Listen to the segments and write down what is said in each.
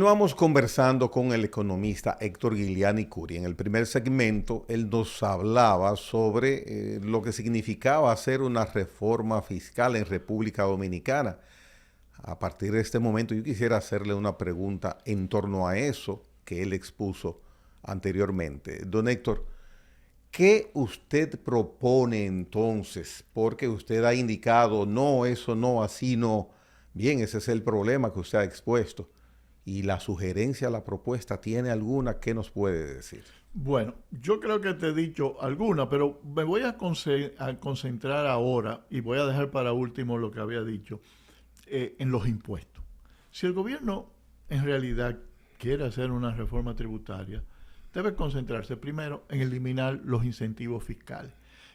Continuamos conversando con el economista Héctor Guiliani Curi. En el primer segmento, él nos hablaba sobre lo que significaba hacer una reforma fiscal en República Dominicana. A partir de este momento, yo quisiera hacerle una pregunta en torno a eso que él expuso anteriormente. Don Héctor, ¿qué usted propone entonces? Porque usted ha indicado, no, eso no, así no. Bien, ese es el problema que usted ha expuesto. ¿Y la sugerencia, la propuesta, tiene alguna? ¿Qué nos puede decir? Bueno, yo creo que te he dicho alguna, pero me voy a concentrar ahora y voy a dejar para último lo que había dicho en los impuestos. Si el gobierno en realidad quiere hacer una reforma tributaria, debe concentrarse primero en eliminar los incentivos fiscales.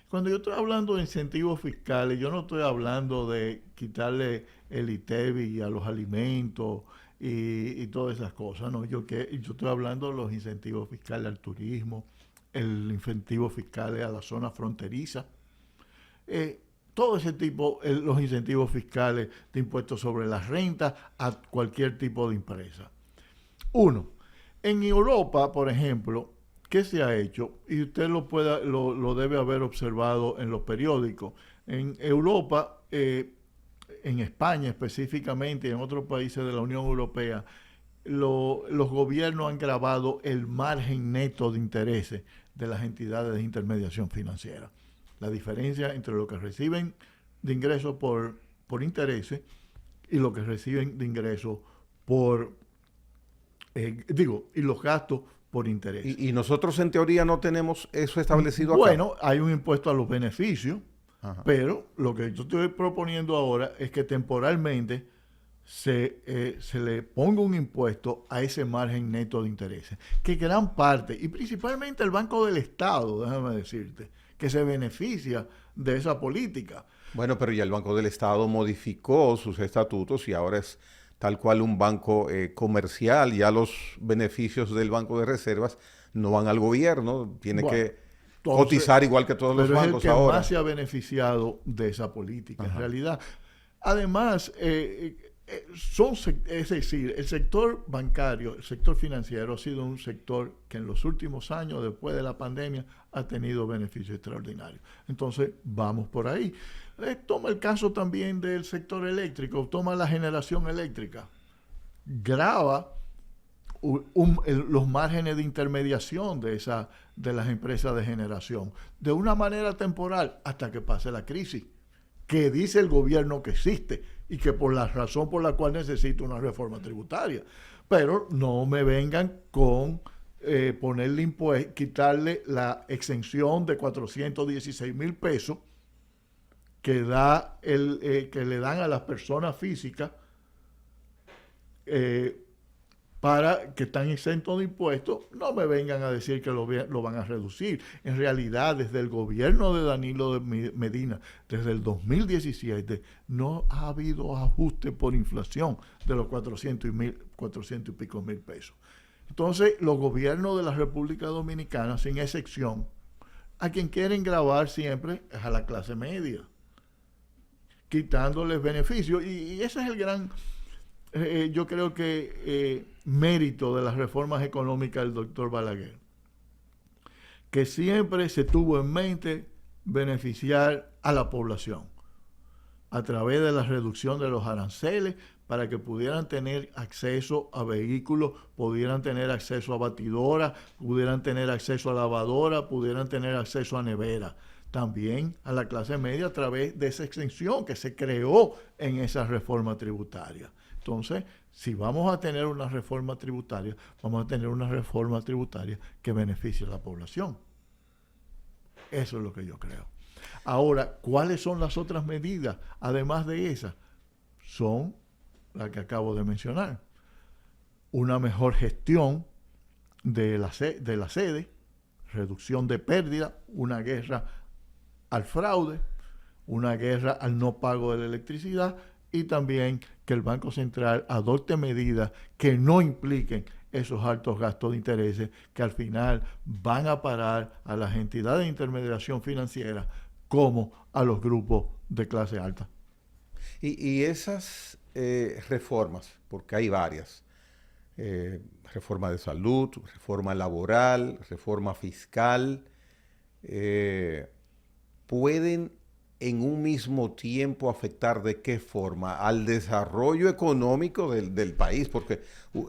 Cuando yo estoy hablando de incentivos fiscales, yo no estoy hablando de quitarle el ITEVI a los alimentos y todas esas cosas, ¿no? Yo estoy hablando de los incentivos fiscales al turismo, el incentivo fiscal a la zona fronteriza, todo ese tipo, los incentivos fiscales de impuestos sobre las rentas a cualquier tipo de empresa. Uno, en Europa, por ejemplo, ¿qué se ha hecho? Y usted lo debe haber observado en los periódicos. En Europa, en España específicamente y en otros países de la Unión Europea, los gobiernos han gravado el margen neto de intereses de las entidades de intermediación financiera. La diferencia entre lo que reciben de ingresos por intereses y lo que reciben de ingresos y los gastos por interés. Y nosotros en teoría no tenemos eso establecido acá. Bueno, hay un impuesto a los beneficios, Ajá. pero lo que yo estoy proponiendo ahora es que temporalmente se le ponga un impuesto a ese margen neto de intereses, que gran parte, y principalmente el Banco del Estado, déjame decirte, que se beneficia de esa política. Bueno, pero ya el Banco del Estado modificó sus estatutos y ahora es tal cual un banco comercial. Ya los beneficios del Banco de Reservas no van al gobierno, tiene que cotizar igual que todos los bancos pero es el que ahora. más se ha beneficiado de esa política, en realidad. Además, es decir, el sector bancario, el sector financiero ha sido un sector que en los últimos años, después de la pandemia, ha tenido beneficios extraordinarios. Entonces, vamos por ahí. Toma el caso también del sector eléctrico, toma la generación eléctrica, grava los márgenes de intermediación de las empresas de generación de una manera temporal hasta que pase la crisis, que dice el gobierno que existe y que por la razón por la cual necesita una reforma tributaria. Pero no me vengan con ponerle impuestos, quitarle la exención de 416,000 pesos que le dan a las personas físicas para que están exentos de impuestos. No me vengan a decir que lo van a reducir. En realidad, desde el gobierno de Danilo Medina, desde el 2017, no ha habido ajuste por inflación de los 400 y pico mil pesos. Entonces, los gobiernos de la República Dominicana, sin excepción, a quien quieren gravar siempre es a la clase media, quitándoles beneficios. Y ese es el gran, yo creo que, mérito de las reformas económicas del doctor Balaguer, que siempre se tuvo en mente beneficiar a la población a través de la reducción de los aranceles para que pudieran tener acceso a vehículos, pudieran tener acceso a batidoras, pudieran tener acceso a lavadoras, pudieran tener acceso a nevera. También a la clase media a través de esa exención que se creó en esa reforma tributaria. Entonces, si vamos a tener una reforma tributaria, vamos a tener una reforma tributaria que beneficie a la población. Eso es lo que yo creo. Ahora, ¿cuáles son las otras medidas, además de esas? Son las que acabo de mencionar. Una mejor gestión de la sede, reducción de pérdidas, una guerra al fraude, una guerra al no pago de la electricidad y también que el Banco Central adopte medidas que no impliquen esos altos gastos de intereses que al final van a parar a las entidades de intermediación financiera como a los grupos de clase alta. Y esas reformas, porque hay varias, reforma de salud, reforma laboral, reforma fiscal, pueden en un mismo tiempo afectar de qué forma al desarrollo económico del país, porque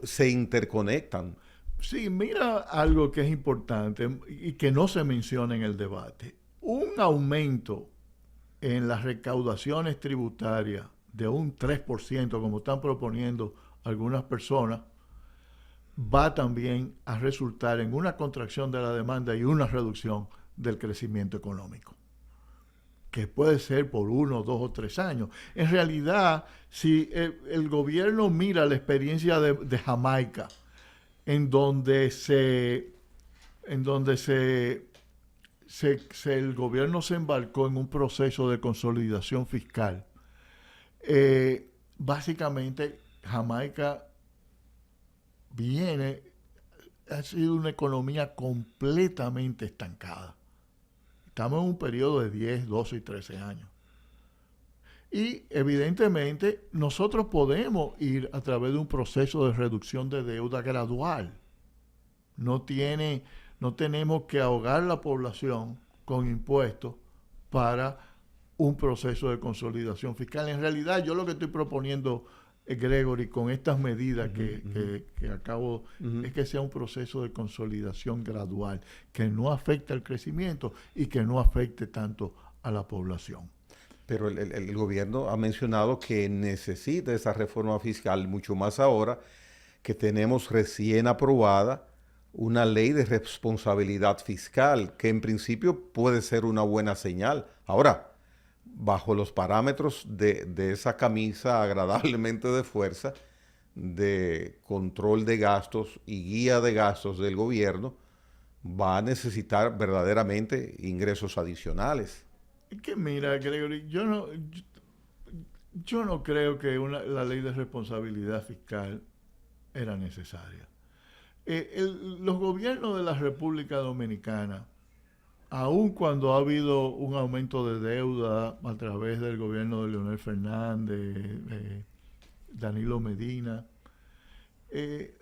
se interconectan. Sí, mira algo que es importante y que no se menciona en el debate. Un aumento en las recaudaciones tributarias de un 3%, como están proponiendo algunas personas, va también a resultar en una contracción de la demanda y una reducción del crecimiento económico, que puede ser por 1, 2 o 3 años. En realidad, si el gobierno mira la experiencia de Jamaica, en donde el gobierno se embarcó en un proceso de consolidación fiscal, básicamente Jamaica ha sido una economía completamente estancada. Estamos en un periodo de 10, 12 y 13 años. Y evidentemente nosotros podemos ir a través de un proceso de reducción de deuda gradual. No tenemos que ahogar la población con impuestos para un proceso de consolidación fiscal. En realidad, yo lo que estoy proponiendo, Gregory, con estas medidas que acabo, es que sea un proceso de consolidación gradual, que no afecte al crecimiento y que no afecte tanto a la población. Pero el gobierno ha mencionado que necesita esa reforma fiscal, mucho más ahora que tenemos recién aprobada una ley de responsabilidad fiscal, que en principio puede ser una buena señal. Ahora, bajo los parámetros de esa camisa agradablemente de fuerza, de control de gastos y guía de gastos del gobierno, va a necesitar verdaderamente ingresos adicionales. Es que mira, Gregory, yo no creo que la ley de responsabilidad fiscal era necesaria. Los gobiernos de la República Dominicana, aun cuando ha habido un aumento de deuda a través del gobierno de Leonel Fernández, Danilo Medina,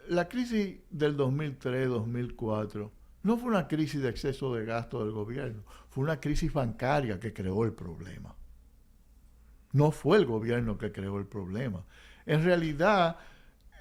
la crisis del 2003-2004 no fue una crisis de exceso de gasto del gobierno, fue una crisis bancaria que creó el problema. No fue el gobierno que creó el problema. En realidad,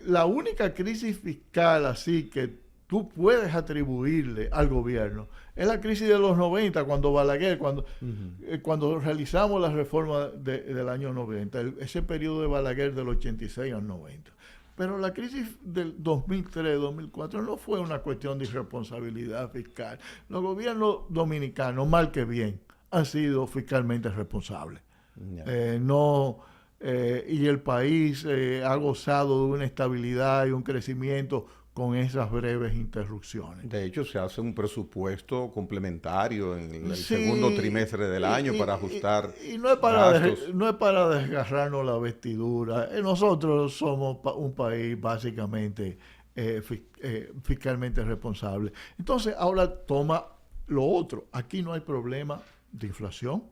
la única crisis fiscal así que tú puedes atribuirle al gobierno es la crisis de los 90, cuando Balaguer, cuando realizamos la reforma del año 90, ese periodo de Balaguer del 86 al 90. Pero la crisis del 2003-2004 no fue una cuestión de irresponsabilidad fiscal. Los gobiernos dominicanos, mal que bien, han sido fiscalmente responsables. Y el país ha gozado de una estabilidad y un crecimiento con esas breves interrupciones. De hecho, se hace un presupuesto complementario en el segundo trimestre del año para ajustar no es para desgarrarnos la vestidura. Nosotros somos un país básicamente fiscalmente responsable. Entonces, ahora toma lo otro. Aquí no hay problema de inflación,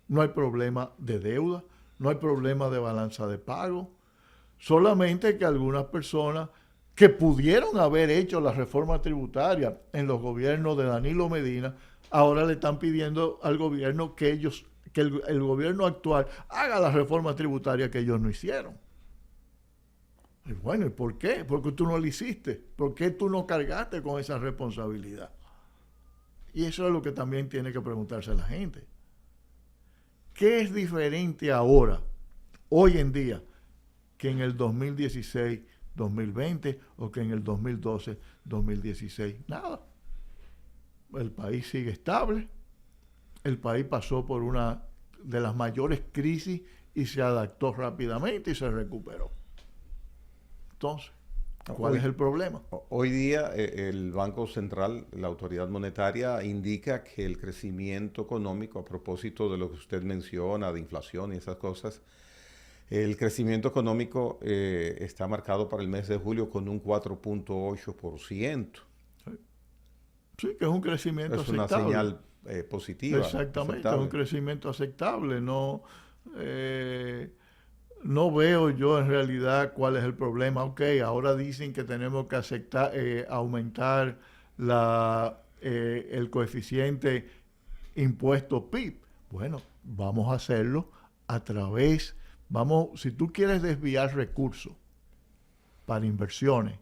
no hay problema de deuda, no hay problema de balanza de pago. Solamente que algunas personas que pudieron haber hecho la reforma tributaria en los gobiernos de Danilo Medina, ahora le están pidiendo al gobierno que el gobierno actual haga la reforma tributaria que ellos no hicieron. Y bueno, ¿y por qué? Porque tú no lo hiciste. ¿Por qué tú no cargaste con esa responsabilidad? Y eso es lo que también tiene que preguntarse la gente. ¿Qué es diferente ahora, hoy en día, que en el 2016-2020 o que en el 2012-2016? Nada. El país sigue estable. El país pasó por una de las mayores crisis y se adaptó rápidamente y se recuperó. Entonces, ¿cuál es el problema? Hoy día el Banco Central, la autoridad monetaria, indica que el crecimiento económico, a propósito de lo que usted menciona, de inflación y esas cosas, el crecimiento económico está marcado para el mes de julio con un 4.8%. Sí, que es un crecimiento aceptable. Es una señal positiva. Exactamente, aceptable. Es un crecimiento aceptable. no veo yo en realidad cuál es el problema. Ok, ahora dicen que tenemos que aumentar el coeficiente impuesto PIB. Bueno, vamos a hacerlo a través, si tú quieres desviar recursos para inversiones,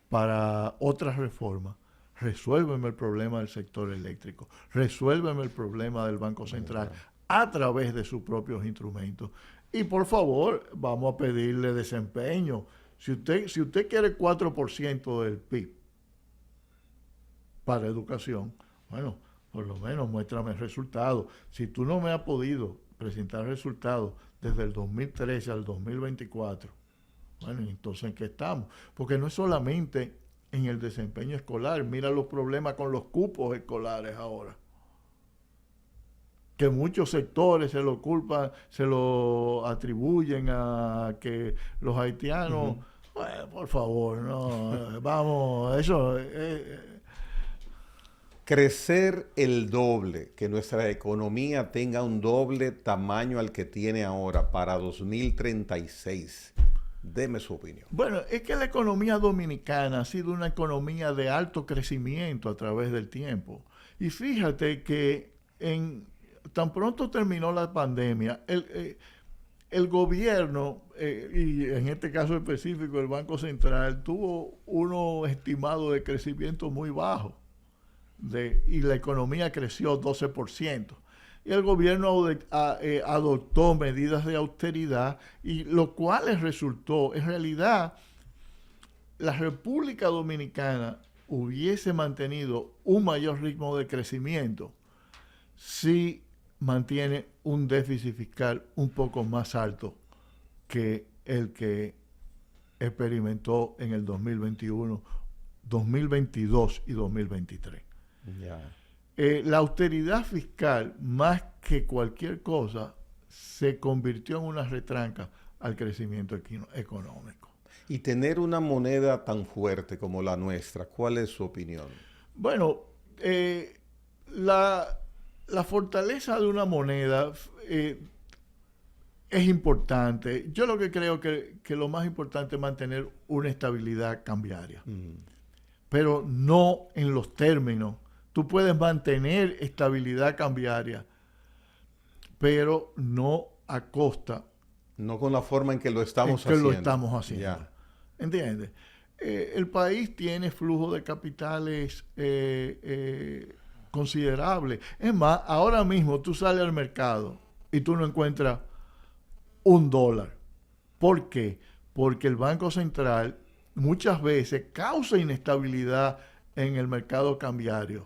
para otras reformas, resuélveme el problema del sector eléctrico, resuélveme el problema del Banco Central a través de sus propios instrumentos. Y por favor, vamos a pedirle desempeño. Si usted quiere 4% del PIB para educación, bueno, por lo menos muéstrame resultados. Si tú no me has podido presentar resultados desde el 2013 al 2024, bueno, entonces ¿en qué estamos? Porque no es solamente en el desempeño escolar. Mira los problemas con los cupos escolares ahora. Que muchos sectores se lo culpan, se lo atribuyen a que los haitianos, bueno, por favor, no, vamos, eso... Crecer el doble, que nuestra economía tenga un doble tamaño al que tiene ahora para 2036. Deme su opinión. Bueno, es que la economía dominicana ha sido una economía de alto crecimiento a través del tiempo. Y fíjate que tan pronto terminó la pandemia, el gobierno, y en este caso específico el Banco Central, tuvo uno estimado de crecimiento muy bajo. Y la economía creció 12%. Y el gobierno adoptó medidas de austeridad, y lo cual resultó, en realidad, la República Dominicana hubiese mantenido un mayor ritmo de crecimiento si mantiene un déficit fiscal un poco más alto que el que experimentó en el 2021, 2022 y 2023. Yeah. La austeridad fiscal, más que cualquier cosa, se convirtió en una retranca al crecimiento económico. Y tener una moneda tan fuerte como la nuestra, ¿cuál es su opinión? Bueno, la fortaleza de una moneda es importante. Yo lo que creo que lo más importante es mantener una estabilidad cambiaria, pero no en los términos. Tú puedes mantener estabilidad cambiaria, pero no a costa. No con la forma en que lo estamos haciendo. Yeah. ¿Entiendes? El país tiene flujo de capitales considerable. Es más, ahora mismo tú sales al mercado y tú no encuentras $1. ¿Por qué? Porque el Banco Central muchas veces causa inestabilidad en el mercado cambiario,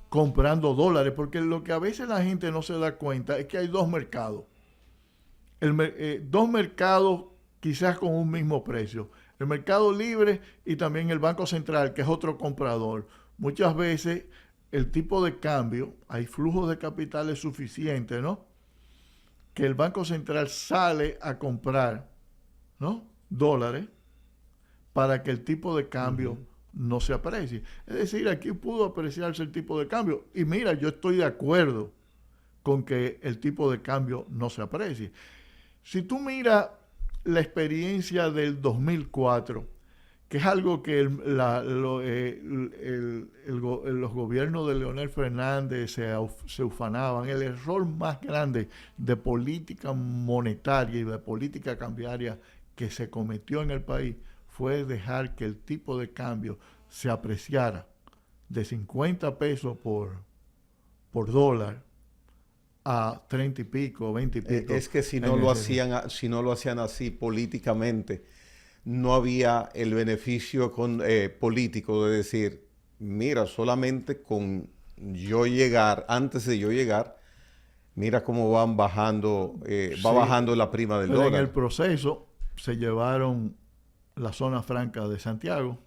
comprando dólares, porque lo que a veces la gente no se da cuenta es que hay dos mercados. Dos mercados quizás con un mismo precio. El mercado libre y también el Banco Central, que es otro comprador. Muchas veces el tipo de cambio, hay flujos de capitales suficientes, ¿no? Que el Banco Central sale a comprar, ¿no?, dólares para que el tipo de cambio no se aprecie. Es decir, aquí pudo apreciarse el tipo de cambio. Y mira, yo estoy de acuerdo con que el tipo de cambio no se aprecie. Si tú miras la experiencia del 2004, que es algo que los gobiernos de Leonel Fernández se ufanaban, el error más grande de política monetaria y de política cambiaria que se cometió en el país fue dejar que el tipo de cambio se apreciara de 50 pesos por dólar a 30 y pico, 20 y pico. Es que si no lo hacían así políticamente, no había el beneficio político de decir, mira, solamente con yo llegar, antes de yo llegar, mira cómo van bajando, va bajando la prima del dólar. En el proceso se llevaron la zona franca de Santiago.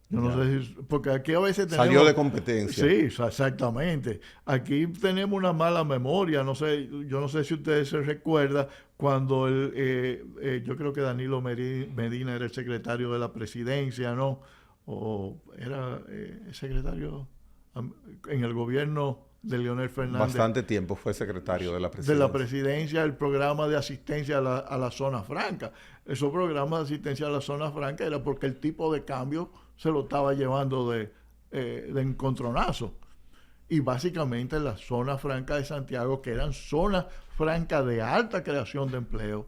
Yo no sé si, porque aquí a veces tenemos... Salió de competencia. Sí, exactamente. Aquí tenemos una mala memoria. Yo no sé si ustedes se recuerdan cuando yo creo que Danilo Medina era el secretario de la presidencia, ¿no? O era secretario en el gobierno de Leonel Fernández. Bastante tiempo fue secretario de la presidencia. De la presidencia, el programa de asistencia a la zona franca. Esos programas de asistencia a la zona franca era porque el tipo de cambio se lo estaba llevando de encontronazo. Y básicamente la zona franca de Santiago, que eran zonas francas de alta creación de empleo,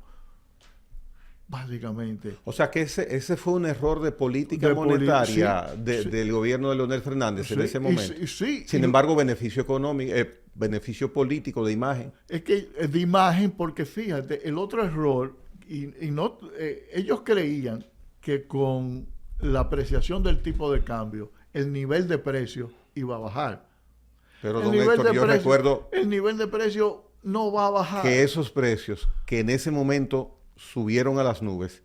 básicamente. O sea que ese fue un error de política monetaria sí. del gobierno de Leonel Fernández en ese momento. Sin embargo, beneficio económico, beneficio político de imagen. Es que de imagen, porque fíjate, el otro error, ellos creían que con la apreciación del tipo de cambio, el nivel de precio iba a bajar. Pero, don Héctor, yo recuerdo... El nivel de precio no va a bajar. Que esos precios, que en ese momento subieron a las nubes,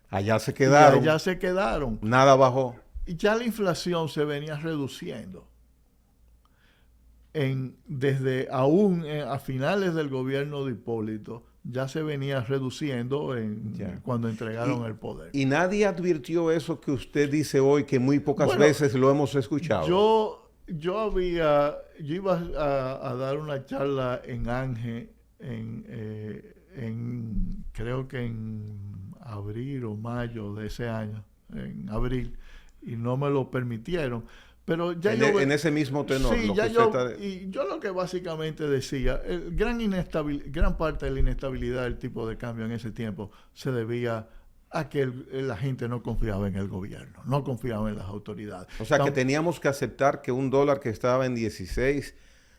allá se quedaron. Allá se quedaron. Nada bajó. Y ya la inflación se venía reduciendo. Desde aún a finales del gobierno de Hipólito, ya se venía reduciendo cuando entregaron el poder. ¿Y nadie advirtió eso que usted dice hoy, que muy pocas veces lo hemos escuchado? Yo iba a dar una charla en ANGE creo que en abril o mayo de ese año, en abril, y no me lo permitieron. Pero ya en ese mismo tenor. Sí, y yo lo que básicamente decía, gran parte de la inestabilidad del tipo de cambio en ese tiempo se debía a que la gente no confiaba en el gobierno, no confiaba en las autoridades. O sea, que teníamos que aceptar que un dólar que estaba en 16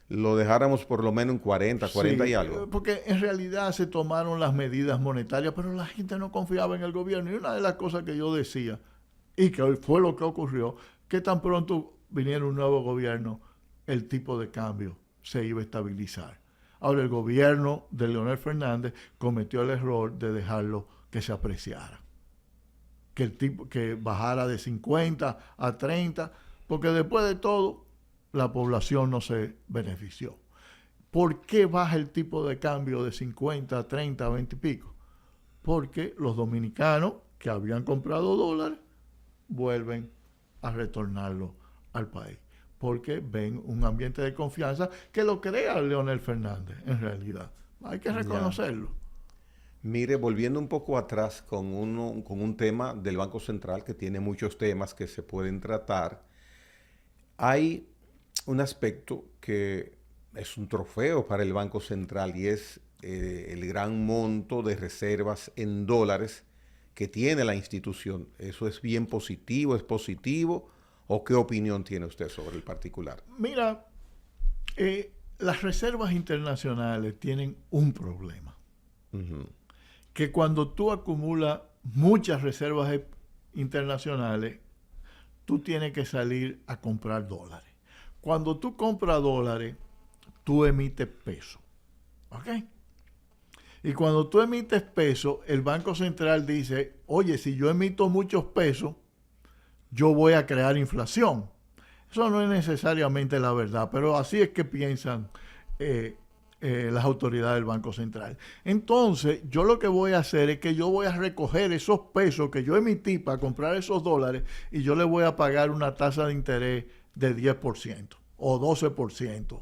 lo dejáramos por lo menos en 40 y algo. Porque en realidad se tomaron las medidas monetarias, pero la gente no confiaba en el gobierno. Y una de las cosas que yo decía, y que fue lo que ocurrió, que tan pronto viniera un nuevo gobierno, el tipo de cambio se iba a estabilizar. Ahora, el gobierno de Leonel Fernández cometió el error de dejarlo que se apreciara, que bajara de 50 a 30, porque después de todo la población no se benefició. ¿Por qué baja el tipo de cambio de 50 a 30 a 20 y pico? Porque los dominicanos que habían comprado dólares vuelven a retornarlo al país, porque ven un ambiente de confianza que lo crea Leonel Fernández, en realidad. Hay que reconocerlo. Mire, volviendo un poco atrás con un tema del Banco Central que tiene muchos temas que se pueden tratar, hay un aspecto que es un trofeo para el Banco Central y es el gran monto de reservas en dólares que tiene la institución. ¿Eso es bien positivo, es positivo? ¿O qué opinión tiene usted sobre el particular? Mira, las reservas internacionales tienen un problema. Que cuando tú acumulas muchas reservas internacionales, tú tienes que salir a comprar dólares. Cuando tú compras dólares, tú emites peso. ¿Ok? Y cuando tú emites peso, el Banco Central dice, oye, si yo emito muchos pesos, yo voy a crear inflación. Eso no es necesariamente la verdad, pero así es que piensan las autoridades del Banco Central. Entonces, yo lo que voy a hacer es que yo voy a recoger esos pesos que yo emití para comprar esos dólares y yo le voy a pagar una tasa de interés de 10% o 12%.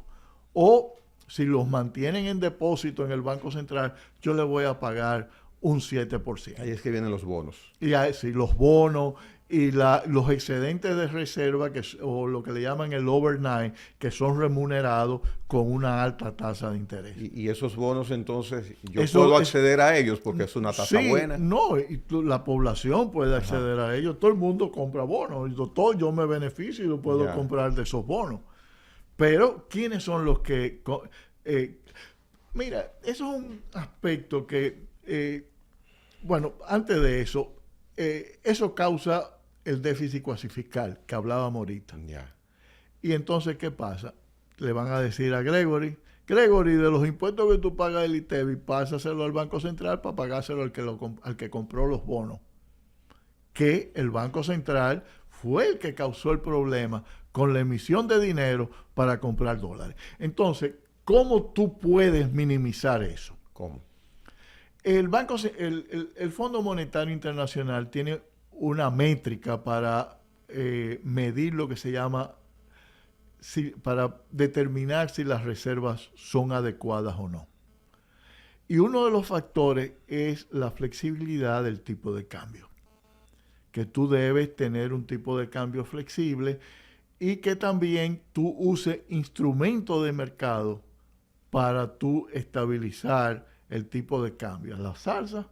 O si los mantienen en depósito en el Banco Central, yo le voy a pagar un 7%. Ahí es que vienen los bonos. Y así los bonos y los excedentes de reserva, o lo que le llaman el overnight, que son remunerados con una alta tasa de interés. Y esos bonos, entonces, puedo acceder a ellos porque es una tasa buena. No, la población puede acceder a ellos. Todo el mundo compra bonos. Yo me beneficio y lo puedo comprar de esos bonos. Pero, ¿quiénes son los que...? Mira, eso es un aspecto que... antes de eso, eso causa el déficit cuasifiscal que hablábamos ahorita. Y entonces, ¿qué pasa? Le van a decir a Gregory, de los impuestos que tú pagas del ITEVI, pásaselo al Banco Central para pagárselo al que compró los bonos. Que el Banco Central fue el que causó el problema con la emisión de dinero para comprar dólares. Entonces, ¿cómo tú puedes minimizar eso? ¿Cómo? El Fondo Monetario Internacional tiene una métrica para medir lo que se llama para determinar si las reservas son adecuadas o no. Y uno de los factores es la flexibilidad del tipo de cambio. Que tú debes tener un tipo de cambio flexible y que también tú uses instrumentos de mercado para tú estabilizar el tipo de cambio, las alzas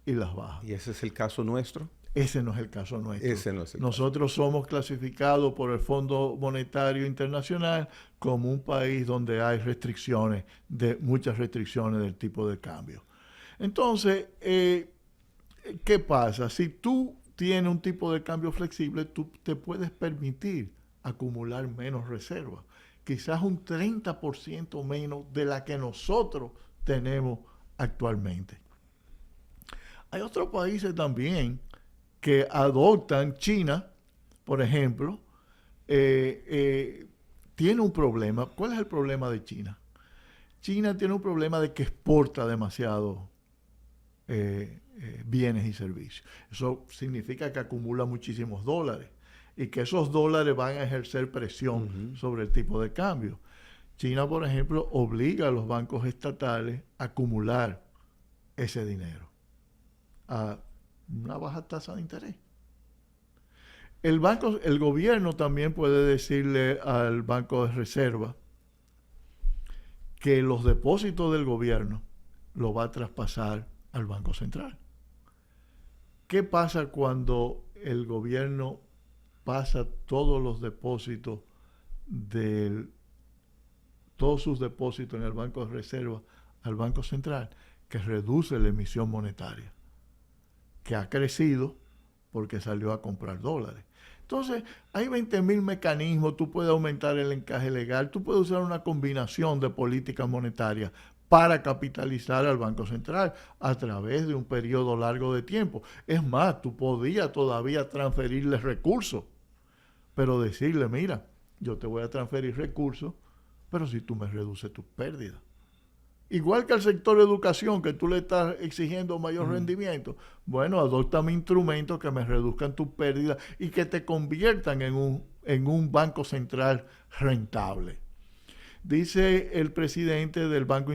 y las bajas. ¿Y ese es el caso nuestro? Ese no es el caso nuestro. Ese no es el Nosotros somos clasificados por el Fondo Monetario Internacional como un país donde hay muchas restricciones del tipo de cambio. Entonces, ¿qué pasa? Si tú tienes un tipo de cambio flexible, tú te puedes permitir acumular menos reservas. Quizás un 30% menos de la que nosotros tenemos actualmente. Hay otros países también que adoptan. China, por ejemplo, tiene un problema. ¿Cuál es el problema de China? China tiene un problema de que exporta demasiado bienes y servicios. Eso significa que acumula muchísimos dólares y que esos dólares van a ejercer presión sobre el tipo de cambio. China, por ejemplo, obliga a los bancos estatales a acumular ese dinero a una baja tasa de interés. El gobierno también puede decirle al Banco de Reserva que los depósitos del gobierno lo va a traspasar al Banco Central. ¿Qué pasa cuando el gobierno pasa todos sus depósitos en el Banco de Reserva al Banco Central? Que reduce la emisión monetaria, que ha crecido porque salió a comprar dólares. Entonces, hay 20.000 mecanismos. Tú puedes aumentar el encaje legal, tú puedes usar una combinación de políticas monetarias para capitalizar al Banco Central a través de un periodo largo de tiempo. Es más, tú podías todavía transferirle recursos, pero decirle, mira, yo te voy a transferir recursos, pero si tú me reduces tus pérdidas. Igual que al sector de educación, que tú le estás exigiendo mayor rendimiento, bueno, adóptame instrumentos que me reduzcan tus pérdidas y que te conviertan en un banco central rentable. Dice el presidente del Bank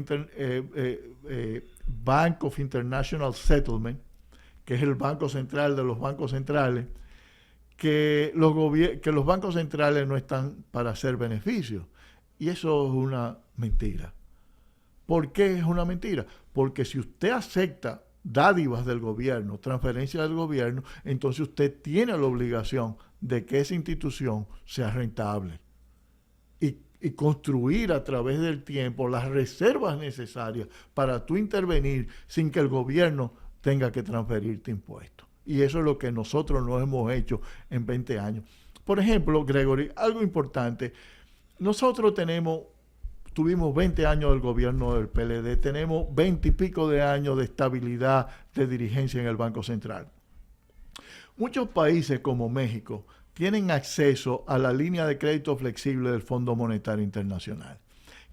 of International Settlement, que es el banco central de los bancos centrales, que los bancos centrales no están para hacer beneficios. Y eso es una mentira. ¿Por qué es una mentira? Porque si usted acepta dádivas del gobierno, transferencias del gobierno, entonces usted tiene la obligación de que esa institución sea rentable y construir a través del tiempo las reservas necesarias para tú intervenir sin que el gobierno tenga que transferirte impuestos. Y eso es lo que nosotros no hemos hecho en 20 años. Por ejemplo, Gregory, algo importante, nosotros tuvimos 20 años del gobierno del PLD, tenemos 20 y pico de años de estabilidad de dirigencia en el Banco Central. Muchos países como México tienen acceso a la línea de crédito flexible del Fondo Monetario Internacional.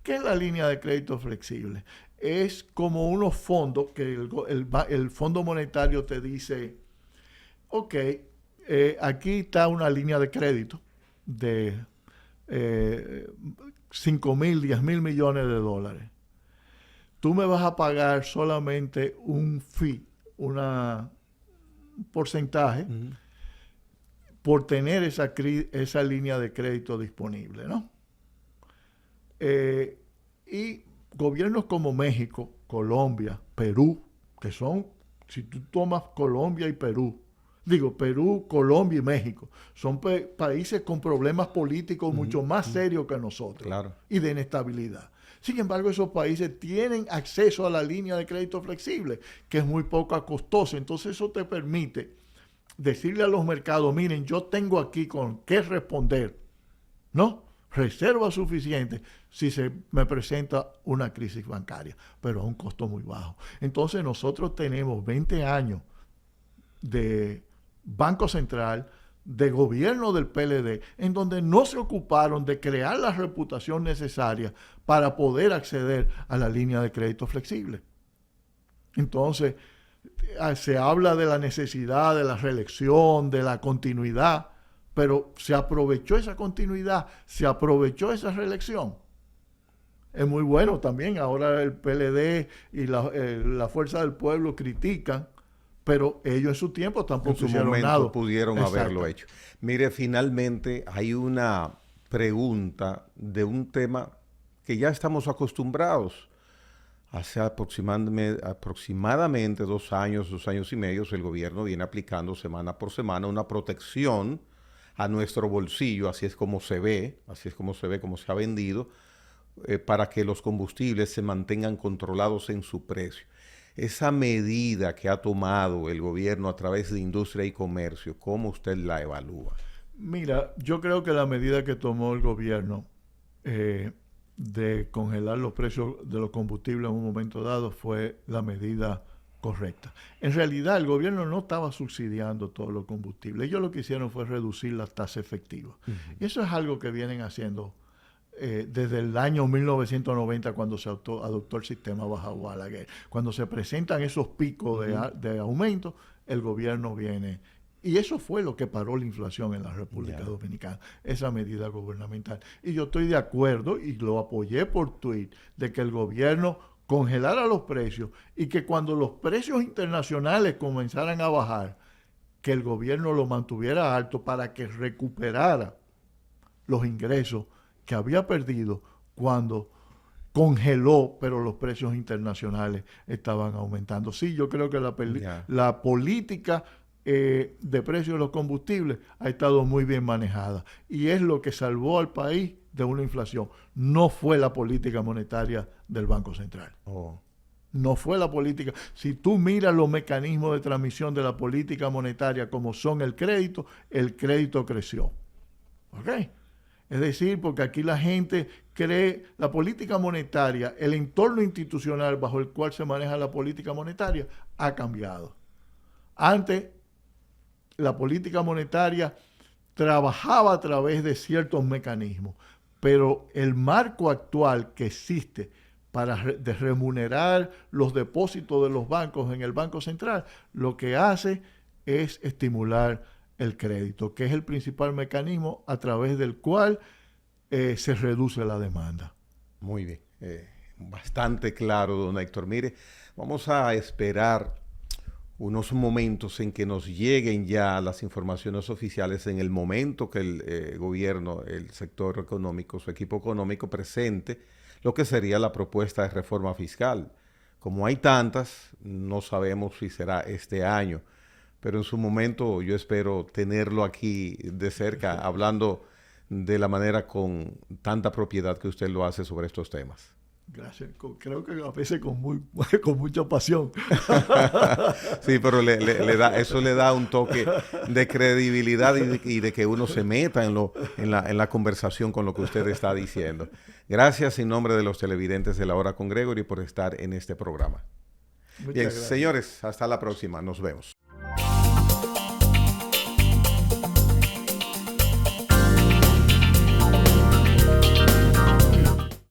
¿Qué es la línea de crédito flexible? Es como unos fondos que el Fondo Monetario te dice, ok, aquí está una línea de crédito de 5.000, 10.000 millones de dólares. Tú me vas a pagar solamente un fee, un porcentaje, por tener esa línea de crédito disponible, ¿no? Y gobiernos como México, Colombia, Perú, que son, si tú tomas Colombia y Perú, Colombia y México, son países con problemas políticos mucho más serios que nosotros, claro, y de inestabilidad. Sin embargo, esos países tienen acceso a la línea de crédito flexible, que es muy poco costosa. Entonces, eso te permite decirle a los mercados, miren, yo tengo aquí con qué responder, ¿no? Reserva suficiente si se me presenta una crisis bancaria, pero a un costo muy bajo. Entonces, nosotros tenemos 20 años de Banco Central, de gobierno del PLD, en donde no se ocuparon de crear la reputación necesaria para poder acceder a la línea de crédito flexible. Entonces, se habla de la necesidad de la reelección, de la continuidad, pero se aprovechó esa continuidad, se aprovechó esa reelección. Es muy bueno también. Ahora el PLD y la Fuerza del Pueblo critican, pero ellos en su tiempo tampoco en su hicieron momento nada. pudieron haberlo hecho. Mire, finalmente hay una pregunta de un tema que ya estamos acostumbrados. Hace aproximadamente 2 años, 2 años y medio, el gobierno viene aplicando semana por semana una protección a nuestro bolsillo, así es como se ve, como se ha vendido, para que los combustibles se mantengan controlados en su precio. Esa medida que ha tomado el gobierno a través de Industria y Comercio, ¿cómo usted la evalúa? Mira, yo creo que la medida que tomó el gobierno de congelar los precios de los combustibles en un momento dado fue la medida correcta. En realidad, el gobierno no estaba subsidiando todos los combustibles. Ellos lo que hicieron fue reducir la tasa efectiva. Y eso es algo que vienen haciendo desde el año 1990, cuando se adoptó el sistema Baja-Balaguer. Cuando se presentan esos picos de aumento, el gobierno viene. Y eso fue lo que paró la inflación en la República Dominicana, esa medida gubernamental. Y yo estoy de acuerdo, y lo apoyé por tuit, de que el gobierno congelara los precios y que cuando los precios internacionales comenzaran a bajar, que el gobierno lo mantuviera alto para que recuperara los ingresos que había perdido cuando congeló, pero los precios internacionales estaban aumentando. Sí, yo creo que la política de precios de los combustibles ha estado muy bien manejada y es lo que salvó al país de una inflación. No fue la política monetaria del Banco Central. No fue la política. Si tú miras los mecanismos de transmisión de la política monetaria como son el crédito creció. ¿Ok? Es decir, porque aquí la gente cree la política monetaria, el entorno institucional bajo el cual se maneja la política monetaria ha cambiado. Antes, la política monetaria trabajaba a través de ciertos mecanismos, pero el marco actual que existe para remunerar los depósitos de los bancos en el Banco Central, lo que hace es estimular el crédito, que es el principal mecanismo a través del cual se reduce la demanda. Muy bien, bastante claro, don Héctor. Mire, vamos a esperar unos momentos en que nos lleguen ya las informaciones oficiales en el momento que el gobierno, el sector económico, su equipo económico presente lo que sería la propuesta de reforma fiscal. Como hay tantas, no sabemos si será este año, pero en su momento yo espero tenerlo aquí de cerca, hablando de la manera con tanta propiedad que usted lo hace sobre estos temas. Gracias. Creo que a veces con mucha pasión. Sí, pero eso le da un toque de credibilidad y de que uno se meta en la conversación con lo que usted está diciendo. Gracias en nombre de los televidentes de La Hora con Gregory por estar en este programa. Bien, señores, hasta la próxima. Nos vemos.